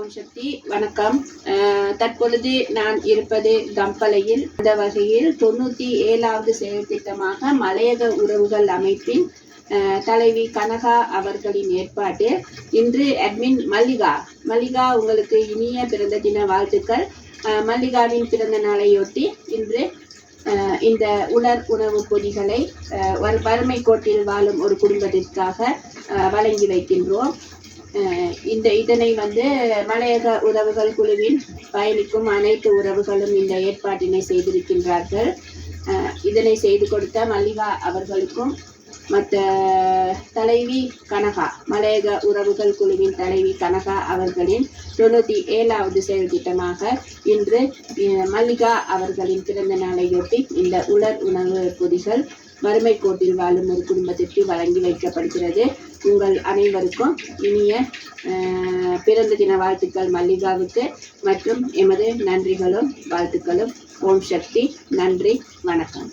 ஓம் சக்தி வணக்கம். தற்பொழுது நான் இருப்பது கம்பளையில். அந்த வகையில் 97வது செயல் திட்டமாக மலையக உறவுகள் அமைப்பின் தலைவி கனகா அவர்களின் ஏற்பாட்டில் இன்று அட்மின் மல்லிகா உங்களுக்கு இனிய பிறந்த தின வாழ்த்துக்கள். மல்லிகாவின் பிறந்த நாளையொட்டி இன்று இந்த உலர் உணவு பொதிகளை வறுமை கோட்டில் வாழும் ஒரு குடும்பத்திற்காக வழங்கி வைக்கின்றோம். இதனை மலையக உறவுகள் குழுவின் பயணிக்கும் அனைத்து உறவுகளும் இந்த ஏற்பாட்டினை செய்திருக்கின்றார்கள். இதனை செய்து கொடுத்த மல்லிகா அவர்களுக்கும் மற்ற தலைவி கனகா, மலையக உறவுகள் குழுவின் தலைவி கனகா அவர்களின் 97வது செயல் திட்டமாக இன்று மல்லிகா அவர்களின் பிறந்த நாளையொட்டி இந்த உலர் உணவு பொதிகள் வறுமை கோட்டில் வாழும் ஒரு குடும்பத்திற்கு வழங்கி வைக்கப்படுகிறது. உங்கள் அனைவருக்கும் இனிய பிறந்த தின வாழ்த்துக்கள் மல்லிகாவுக்கு மற்றும் எமது நன்றிகளும் வாழ்த்துக்களும். ஓம் சக்தி. நன்றி, வணக்கம்.